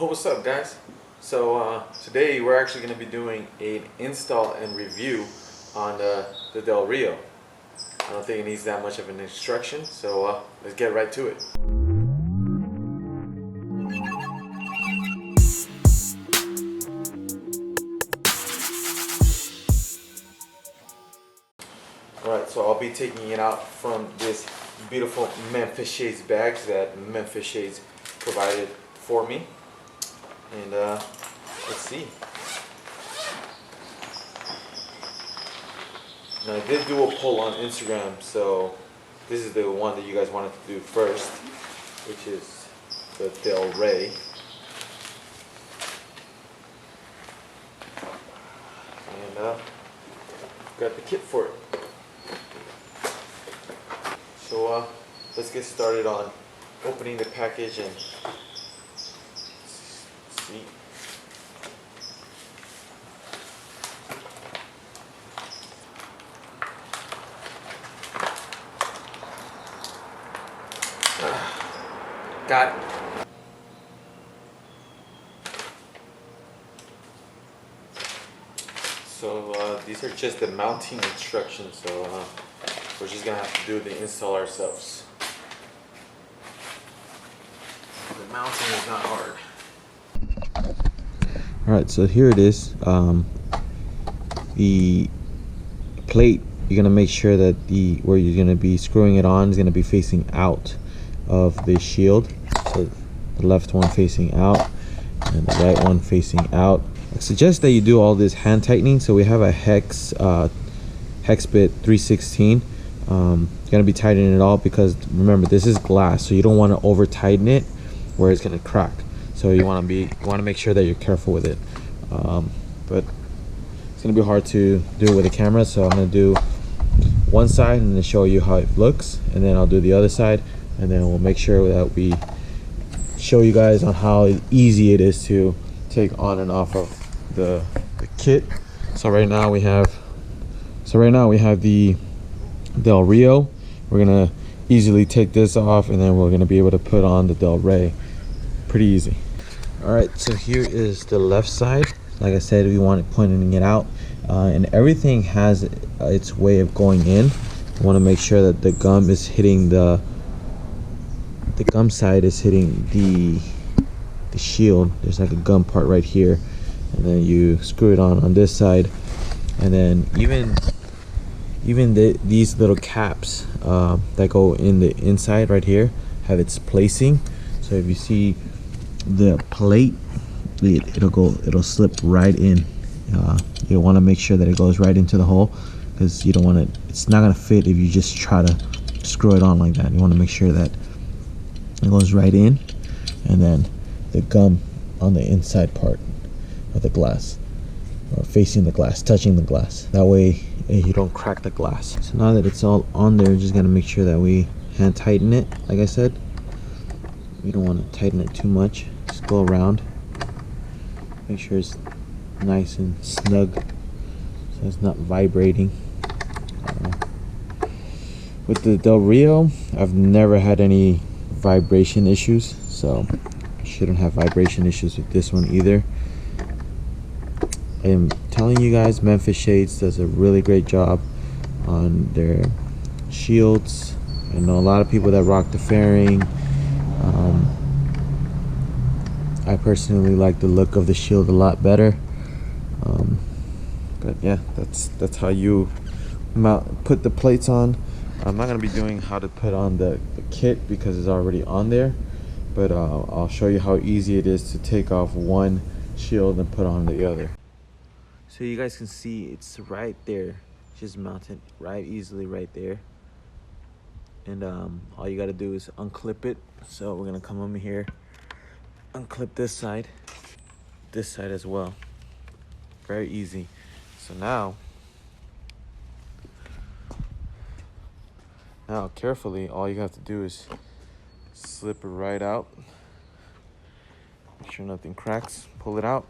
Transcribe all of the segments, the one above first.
Oh, what's up, guys? So today we're actually going to be doing an install and review on the Del Rio. I don't think it needs that much of an instruction, so let's get right to it. Alright, so I'll be taking it out from this beautiful Memphis Shades bags that Memphis Shades provided for me. And let's see. Now I did do a poll on Instagram, so this is the one that you guys wanted to do first, which is the Del Rey. And got the kit for it. So let's get started on opening the package and see. Got it. So these are just the mounting instructions, so we're just gonna have to do the install ourselves. The mounting is not hard. Alright, so here it is. The plate, you're gonna make sure that where you're gonna be screwing it on is gonna be facing out of the shield. So the left one facing out and the right one facing out. I suggest that you do all this hand tightening. So we have a hex bit 316. You're gonna be tightening it all because remember, this is glass, so you don't want to over tighten it where it's gonna crack. So you want to make sure that you're careful with it. But it's gonna be hard to do it with a camera, so I'm gonna do one side and then show you how it looks, and then I'll do the other side, and then we'll make sure that we show you guys on how easy it is to take on and off of the kit. So right now we have the Del Rio. We're gonna easily take this off, and then we're gonna be able to put on the Del Rey pretty easy. All right, so here is the left side. Like I said, we want it pointing it out, and everything has its way of going in. You want to make sure that the gum is hitting the gum side is hitting the shield. There's like a gum part right here, and then you screw it on this side, and then even these little caps that go in the inside right here have its placing. So if you see the plate, it'll slip right in. You want to make sure that it goes right into the hole, because you don't want it's not gonna fit if you just try to screw it on like that. You want to make sure that it goes right in, and then the gum on the inside part of the glass, or facing the glass, touching the glass. That way you don't crack the glass. So now that it's all on there, just gotta make sure that we hand tighten it. Like I said, we don't want to tighten it too much. Just go around, make sure it's nice and snug, so it's not vibrating. With the Del Rio, I've never had any vibration issues, so I shouldn't have vibration issues with this one either. I am telling you guys, Memphis Shades does a really great job on their shields. I know a lot of people that rock the fairing. I personally like the look of the shield a lot better. But yeah, that's how you put the plates on. I'm not going to be doing how to put on the kit because it's already on there, but I'll show you how easy it is to take off one shield and put on the other. So you guys can see it's right there, just mounted right easily right there. And all you got to do is unclip it. So we're going to come over here, unclip this side as well. Very easy. So now carefully, all you have to do is slip it right out. Make sure nothing cracks. Pull it out.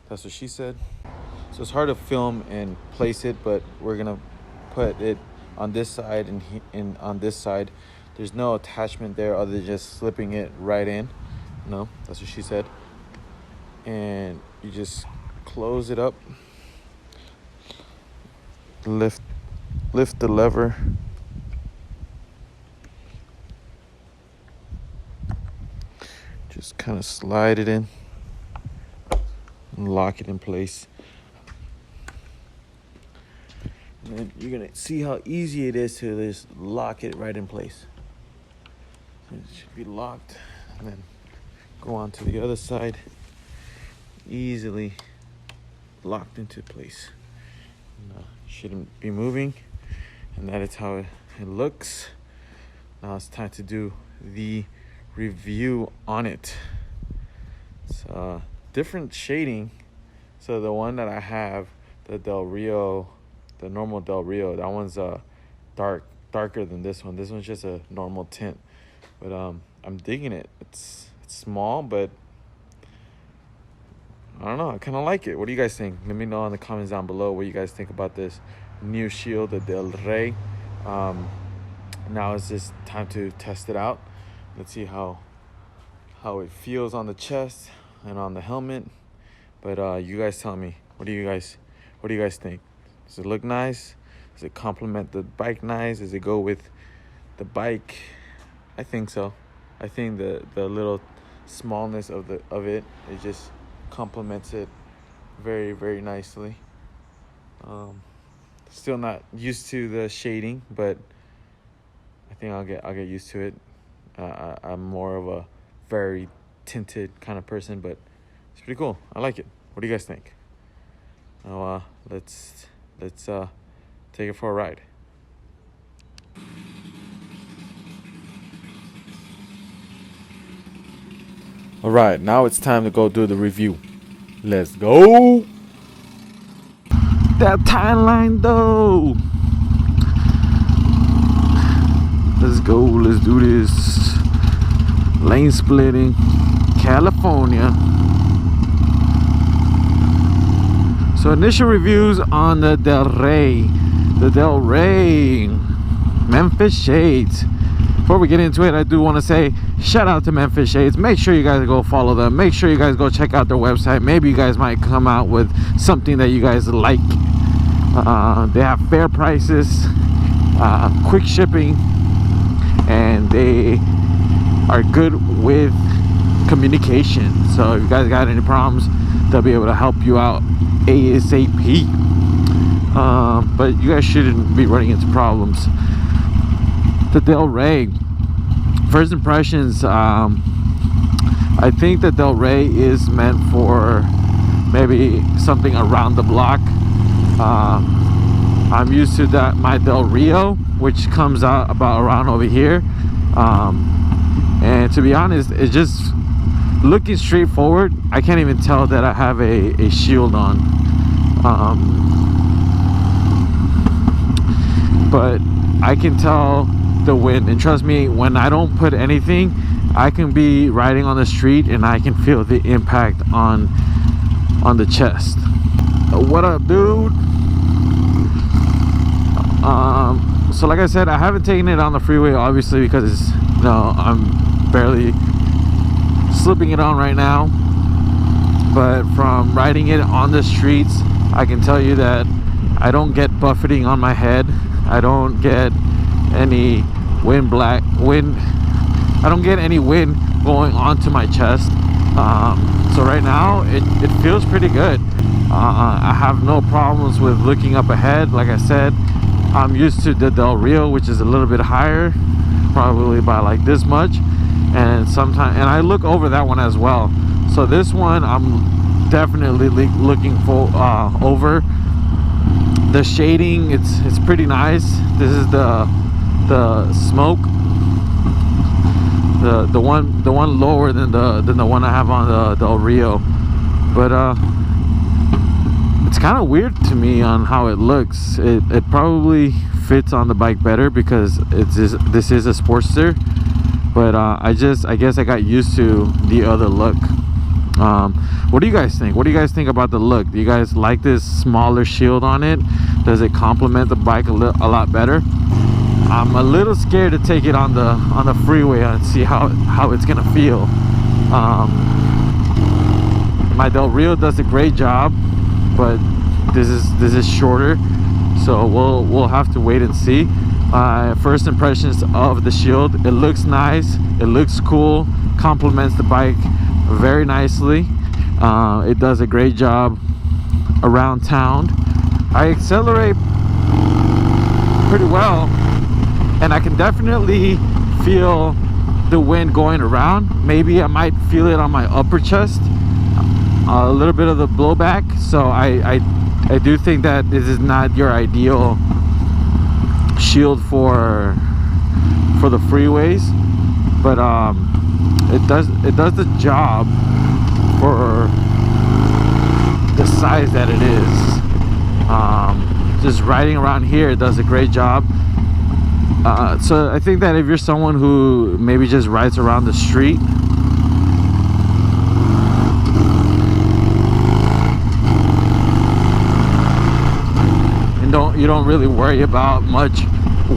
That's what she said. So it's hard to film and place it, but we're gonna put it on this side and on this side. There's no attachment there other than just slipping it right in, No, that's what she said. And you just close it up, lift the lever, just kind of slide it in and lock it in place. And then you're gonna see how easy it is to just lock it right in place. So it should be locked, and then go on to the other side, easily locked into place. And, shouldn't be moving, and that is how it looks. Now it's time to do the review on it. It's different shading. So the one that I have, the Del Rio, the normal Del Rio, that one's darker than this one. This one's just a normal tint, but I'm digging it. It's small, but I don't know, I kind of like it. What do you guys think? Let me know in the comments down below what you guys think about this new shield, the Del Rey. Now it's just time to test it out. Let's see how it feels on the chest and on the helmet. But you guys tell me, what do you guys think? Does it look nice? Does it complement the bike nice? Does it go with the bike? I think so. I think the little smallness of it just complements it very, very nicely. Still not used to the shading, but I think I'll get used to it. I'm more of a very tinted kind of person, but it's pretty cool. I like it. What do you guys think? Now let's take it for a ride. All right, now it's time to go do the review. Let's go. That timeline though. Let's go. Let's do this. Lane splitting, California. So initial reviews on the Del Rey Memphis Shades. Before we get into it, I do want to say shout out to Memphis Shades. Make sure you guys go follow them. Make sure you guys go check out their website. Maybe you guys might come out with something that you guys like. They have fair prices, quick shipping, and they are good with communication. So if you guys got any problems, they'll be able to help you out ASAP. But you guys shouldn't be running into problems. The Del Rey, first impressions, I think the Del Rey is meant for maybe something around the block. I'm used to that, my Del Rio, which comes out about around over here. And to be honest, it's just looking straight forward. I can't even tell that I have a shield on. But I can tell the wind, and trust me, when I don't put anything, I can be riding on the street and I can feel the impact on the chest. What up, dude? So like I said, I haven't taken it on the freeway, obviously, because I'm barely slipping it on right now. But from riding it on the streets, I can tell you that I don't get buffeting on my head. I don't get any wind. I don't get any wind going onto my chest. So right now it feels pretty good. I have no problems with looking up ahead. Like I said, I'm used to the Del Rio, which is a little bit higher, probably by like this much, and I look over that one as well. So this one I'm definitely looking for over. The shading, it's pretty nice. This is the smoke, the one lower than the one I have on the Del Rio, but it's kind of weird to me on how it looks. It probably fits on the bike better because this is a Sportster, but I guess I got used to the other look. What do you guys think? What do you guys think about the look? Do you guys like this smaller shield on it? Does it complement the bike a lot better? I'm a little scared to take it on the freeway and see how it's gonna feel. My Del Rio does a great job, but this is shorter, so we'll have to wait and see. First impressions of the Shield: it looks nice, it looks cool, complements the bike very nicely. It does a great job around town. I accelerate pretty well, and I can definitely feel the wind going around. Maybe I might feel it on my upper chest, a little bit of the blowback. So I do think that this is not your ideal Shield for the freeways, but it does the job for the size that it is. Just riding around here, it does a great job. So I think that if you're someone who maybe just rides around the street, and you don't really worry about much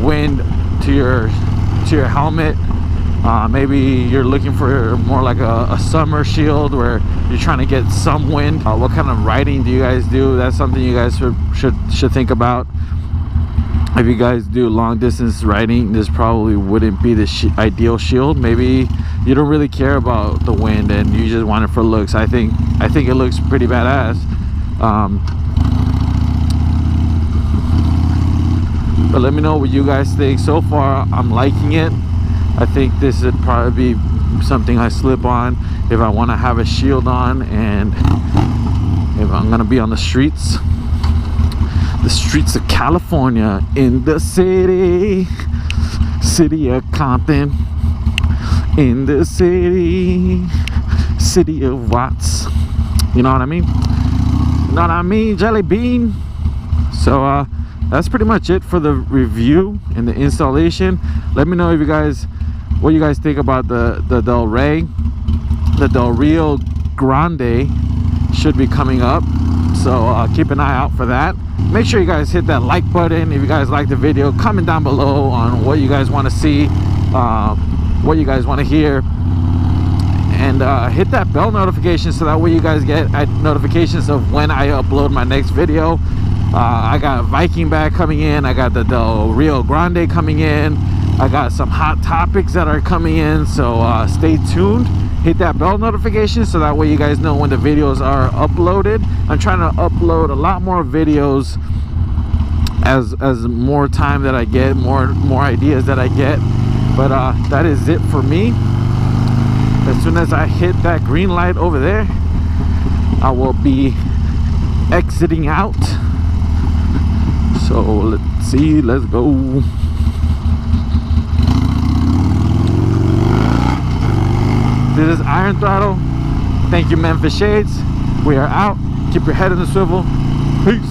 wind to your helmet, maybe you're looking for more like a summer Shield where you're trying to get some wind. What kind of riding do you guys do? That's something you guys should think about. If you guys do long distance riding, this probably wouldn't be the ideal Shield. Maybe you don't really care about the wind and you just want it for looks. I think it looks pretty badass. But let me know what you guys think. So far, I'm liking it. I think this would probably be something I slip on if I want to have a Shield on, and if I'm gonna be on the streets of California, in the city of Compton, in the city of Watts. You know what I mean? You know what I mean, Jelly Bean? So that's pretty much it for the review and the installation. Let me know if what you guys think about the Del Rey. The Del Rio Grande should be coming up, so keep an eye out for that. Make sure you guys hit that like button if you guys like the video. Comment down below on what you guys want to see, what you guys want to hear, and hit that bell notification so that way you guys get notifications of when I upload my next video. I got Viking bag coming in, I got the Del Rio Grande coming in, I got some hot topics that are coming in, so stay tuned. Hit that bell notification so that way you guys know when the videos are uploaded. I'm trying to upload a lot more videos as more time that I get, more ideas that I get. But that is it for me. As soon as I hit that green light over there, I will be exiting out. So let's see, let's go. This is Ironthrottle. Thank you, Memphis Shades. We are out. Keep your head in the swivel. Peace.